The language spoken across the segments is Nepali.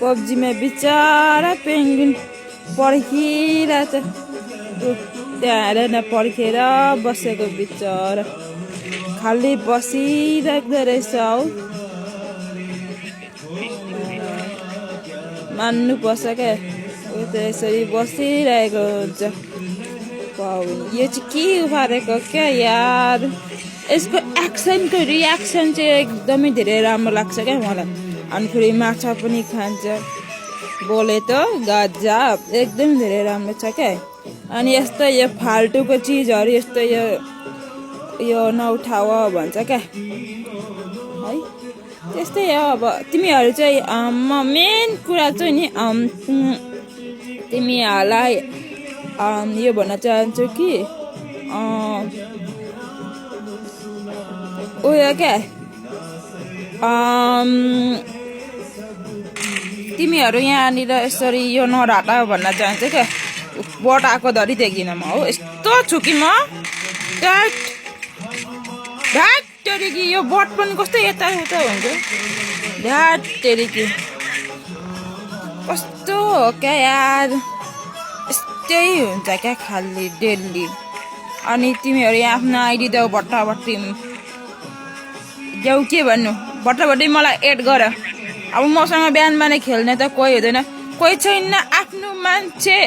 पब्जीमा बिचारा पेङ्गुइन पर्खिरहेछ त्यहाँ हेर न पर्खेर बसेको बिचारा खाली बसिरहेको रहेछ हौ मान्नु पर्छ क्या यसरी बसिरहेको हुन्छ यो चाहिँ के उफारेको क्या यार यसको एक्सनको रियाक्सन चाहिँ एकदमै धेरै राम्रो लाग्छ क्या मलाई अनि फेरि माछा पनि खान्छ बोले त गजब एकदम धेरै राम्रो छ क्या अनि यस्तो यो फाल्टुको चिजहरू यस्तो यो नउठाओ भन्छ क्या है त्यस्तै हो अब तिमीहरू चाहिँ मेन कुरा चाहिँ नि तिमीहरूलाई यो भन्न चाहन्छु कि उयो क्या तिमीहरू यहाँनिर यसरी यो नढाटा भन्न चाहन्छु क्या बट आएको धरी देखिन म हो यस्तो छु कि म ढाँटेरी यो बट पनि कस्तो यताउता हुन्छ ढाँटेरी कस्तो हो क्या यार यस्तै हुन्छ क्या खाली डेली अनि तिमीहरू यहाँ आफ्नो आइडी देऊ भट्टाभट्टी देऊ के भन्नु भट्टाभट्टी मलाई एड गर अब मसँग बिहान खेल्ने त कोही हुँदैन कोही छैन आफ्नो मान्छे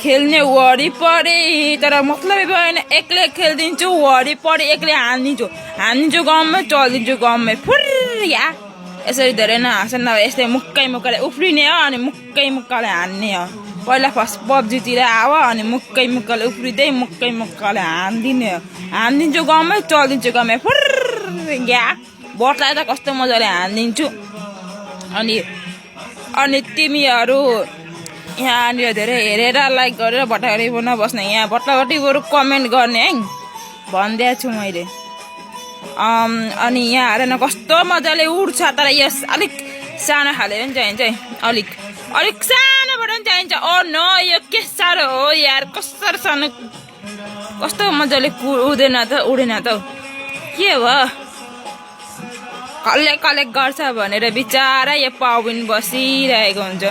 खेल्ने वरिपरि तर मतलबै भएन एक्लै खेलिदिन्छु वरिपरि एक्लै हानिदिन्छु गाउँमै चलिदिन्छु गाउँमै फुर्या यसरी धेरै नहाँस न यस्तै मुक्काले उफ्रिने हो अनि मुक्काले हान्ने हो पहिला फर्स्ट पब्जीतिर आऊ अनि मुक्काले उफ्रिँदै मुक्काले हानिदिन्छु गाउँमै चलिदिन्छु गाउँमै फुर्या बटलाई त कस्तो मजाले हानिदिन्छु अनि तिमीहरू यहाँनिर धेरै हेरेर लाइक गरेर भट्टाभट्टी नबस्ने यहाँ भट्टाभट्टी बरु कमेन्ट गर्ने है भनिदिएको छु मैले अनि यहाँ हेर न कस्तो मजाले उड्छ तर यस अलिक सानो खाले पनि चाहिन्छ है अलिक सानोबाट पनि चाहिन्छ ओ नो यो के साह्रो हो यार कसरी सानो कस्तो मजाले उडेन त के हो कलेक्ट गर्छ भनेर बिचारा यो पाउन बसिरहेको हुन्छ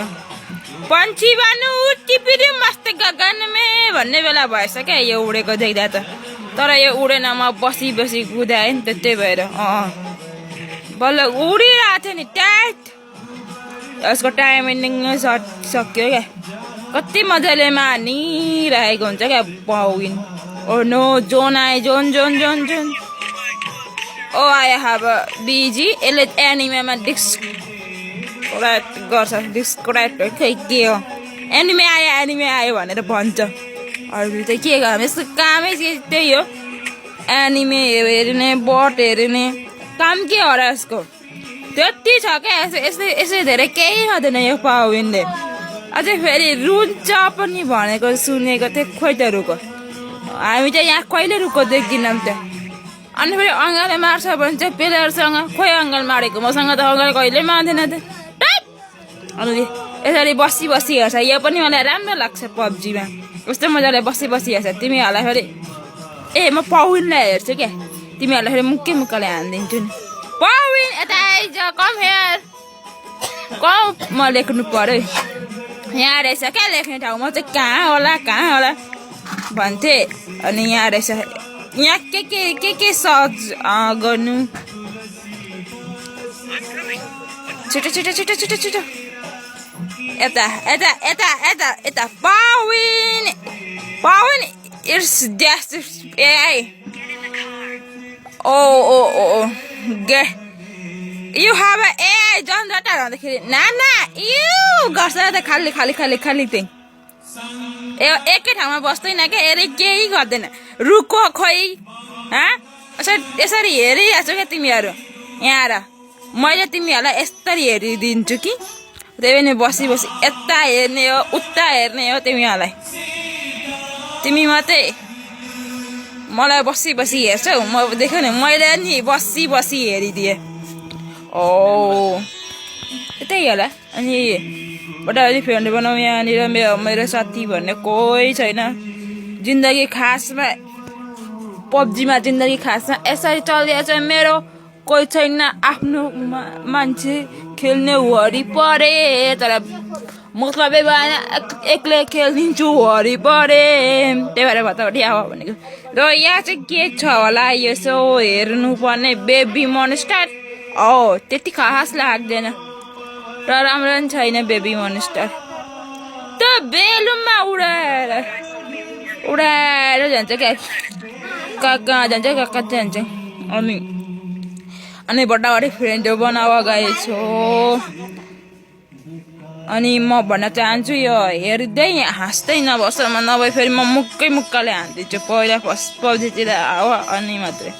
पन्छी बानु टिपिरी मस्त गगनमे भन्ने बेला भएछ क्या यो उडेको देख्दा त तर यो उडेन म बसी कुदाएँ नि त त्यही भएर बल्ल उडिरहेको थियो नि ट्याट यसको टाइमिङ सक्यो क्या कति मजाले मानिरहेको हुन्छ क्या पाउन ओ नो जोन आयो जोन ओ आई हेभ बिजी यसले एनिमेमा डिस्क्राइब खै के हो एनिमे आयो भनेर भन्छ अरू चाहिँ के गर्नु यसको कामै त्यही हो एनिमे हेर्ने बट हेर्ने काम के हो र यसको त्यति छ क्या यसै धेरै केही गर्दैन यो पाउनले अझै फेरि रुन्छ पनि भनेको सुनेको थिएँ खोइ त रुको हामी चाहिँ यहाँ कहिले रुको देख्दैनौँ त अनि फेरि अङ्गाले मार्छ भने चाहिँ प्लेयरसँग खोइ अङ्गाल मारेको मसँग त अङ्गाल कहिले मार्दैन त अनि यसरी बसी हेर्छ यो पनि मलाई राम्रो लाग्छ पब्जीमा कस्तो मजाले बसी हेर्छ तिमीहरूलाई फेरि म पाउनलाई हेर्छु क्या तिमीहरूलाई फेरि मुक्काले हानिदिन्छु नि पाउन यता आइज कम हेयर म लेख्नु पर्यो यहाँ रहेछ क्या लेख्ने ठाउँ म चाहिँ कहाँ होला भन्थे अनि यहाँ रहेछ यहाँ के सर्च गर्नु छिटो यता पाउन इट्स जस्ट एआई ओ गे यु हेभ एआई जनरेटर भन्दाखेरि ना यु गर्छ त खाली त्यही एकै ठाउँमा बस्दैन क्या यसले केही गर्दैन रुको खोइ यसरी हेरिरहेको छु क्या तिमीहरू यहाँ र मैले तिमीहरूलाई यसरी हेरिदिन्छु कि त्यही पनि बसी यता हेर्ने हो उता हेर्ने हो तिमीहरूलाई तिमी मात्रै मलाई बसी हेर्छौ म देख्यो नि मैले नि बसी हेरिदिएँ ओ त्यही होला अनि बटाबटी फ्रेन्ड बनाऊ यहाँनिर मेरो साथी भन्ने कोही छैन जिन्दगी खासमा पब्जीमा जिन्दगी खासमा यसरी चलिरहेको छ मेरो कोही छैन आफ्नो मान्छे खेल्ने वरिपरि तर मतलबै भएन एक्लै खेलिदिन्छु वरिपरि त्यही भएर भताभटी आऊ भनेको र यहाँ चाहिँ के छ होला यसो हेर्नुपर्ने बेबी मोन्स्टर त्यति खास लाग्दैन तर राम्रो पनि छैन बेबी मोन्स्टर त बेलुनमा उडाएर जान्छ क्या कहाँ जान्छ कहाँ जान्छ अनि बट्टाबट्टी फ्रेन्ड बनावा गएछु अनि म भन्न चाहन्छु यो हेर्दै हाँस्दै नबस्छ नभए फेरि म मुक्काले हानिदिन्छु पहिला फर्स्ट पब्जीतिर हो अनि मात्रै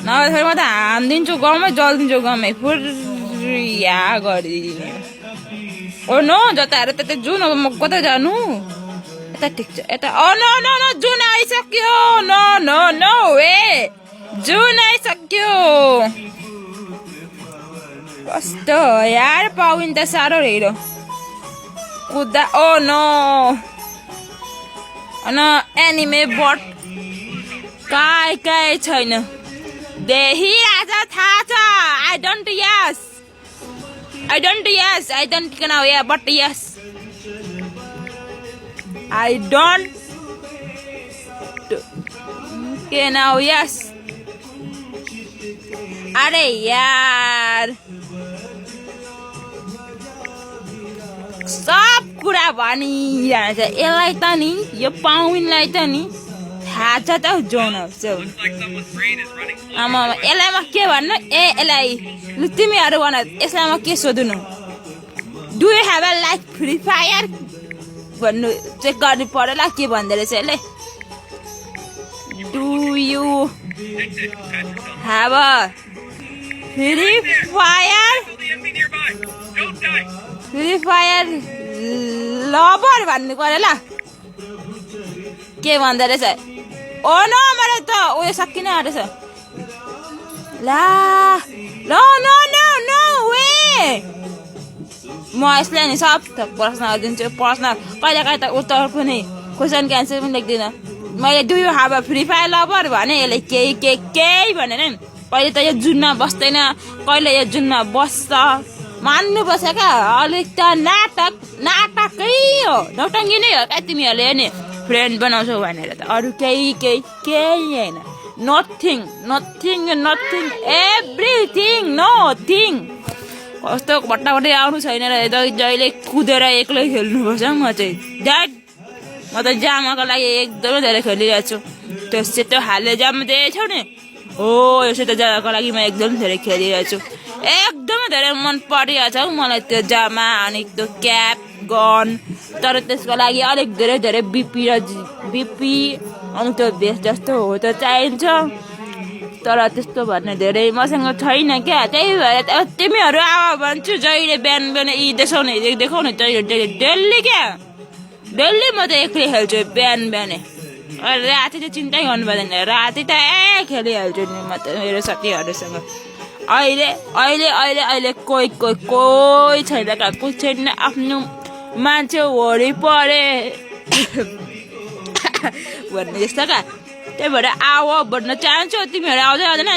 नभए फेरि म त हानिदिन्छु गाउँमै जलिदिन्छु गाउँमै फुर्या गरिदिने ओ नो जताहरू त्यता जुन अब म कता जानु यता ठिक छ यता न जुन आइसक्यो नो वे जुन आइसक्यो कस्तो यार पाउन त साह्रो हेरो कुद्दा नो एनिमे बट काय छैन देही आज थाहा छ I don't know yeah but yes I don't know yes अरे यार सब कुरा भनिरहेछ यसलाई त नि यो पाउनलाई त नि थाहा छ त जोन आमा यसलाई म के भन्नु यसलाई लु तिमीहरू भन यसलाई म के सोध्नु do you have a like free fire भन्नु चेक गर्नु पर्यो के भन्दो रहेछ यसले do you have a free fire lover भन्नु पर्यो ल के भन्दो रहेछ ओ नो मलाई त उयो सकिन आँटेछ ला नो वे म यसलाई नि सब थप प्रश्न दिन्छु प्रश्न कहिले कहिले त उत्तर पनि क्वेसन क्यान्सर पनि लेख्दिनँ मैले do you have a free fire lover भने यसले केही भनेन कहिले त यो जुनमा बस्दैन कहिले यो जुनमा बस्छ मान्नुपर्छ क्या अलिक त नाटकै हो नौटङ्गी नै हो क्या तिमीहरूले नि फ्रेन्ड बनाउँछौ भनेर त अरू केही होइन नथिङ एभ्रिथिङ नथिङ कस्तो भट्टाभट्टी आउनु छैन र जहिले कुदेर एक्लै खेल्नुपर्छ म चाहिँ म त जामाको लागि एकदमै धेरै खेलिरहेको छु त्यो सेतो हाले जामा दिएछौ नि हो यो सेतो जामाको लागि म एकदम धेरै खेलिरहेको छु एकदमै धेरै मन परिरहेछ हौ मलाई त्यो जामा अनि त्यो क्याप गन तर त्यसको लागि अलिक धेरै बिपी अनि त्यो भेस्ट जस्तो हो त चाहिन्छ तर त्यस्तो भन्ने धेरै मसँग छैन क्या त्यही भएर तिमीहरू आव भन्छु जहिले बिहान यी देखाउने डेली क्या डेली म त एक्लै खेल्छु बिहान राति त चिन्तै गर्नु पर्दैन राति त खेलिहाल्छु नि म त मेरो साथीहरूसँग अहिले कोही छैन क्या कोही छैन आफ्नो मान्छे वरिपरि भन्ने जस्तो क्या त्यही भएर आऊ भन्न चाहन्छु तिमीहरू आउँदैन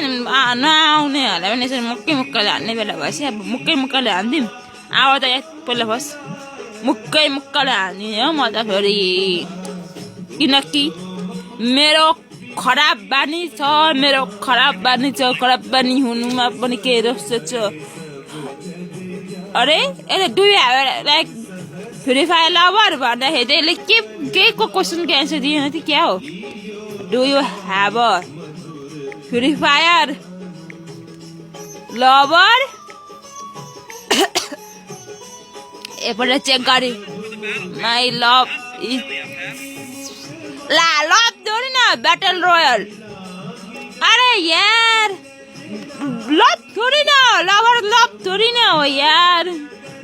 नआउनेहरूलाई पनि यसरी मुक्कैले हान्ने बेला भएपछि अब मुक्कैले हानिदिउँ आऊ त पहिला फर्स्ट मुक्कैले हान्दिने हो म त फेरि किनकि मेरो खराब बानी छ खराब बानी हुनुमा पनि केही दोष छ अरे यसले do you have like free fire lover भन्दाखेरि चाहिँ यसले केको क्वेसनको एन्सर दिएन थियो क्या हो do you have a free fire lover एकपल्ट चेक गरे माई लभ इज ला लभ थोड़ी ना बैटल रॉयल अरे यार लव थोड़ी ना लवर लव थोड़ी ना हो यार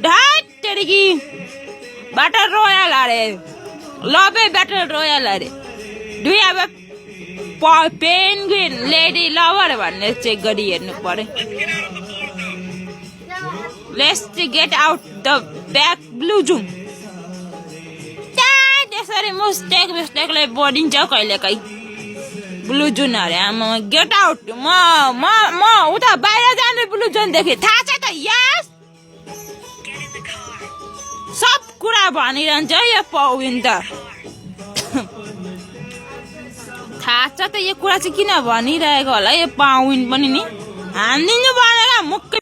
ढाट तेरी की बैटल रॉयल अरे लव है बैटल रॉयल अरे do you have a penguin lady lover भन्ने चेक गरी हेर्नु पर्यो let's get out the back blue zoom त्यसरी मिस्टेकले बढिन्छ कहिलेकाहीँ ब्लु जुन अरे आमा गेट आउट म उता बाहिर जाने ब्लु जुन देखे थाहा छ त यस सब कुरा भनिरहन्छ यो पाउन त थाहा छ त यो कुरा चाहिँ किन भनिरहेको होला यो पाउन पनि नि हानिदिनु भनेर मुक्कै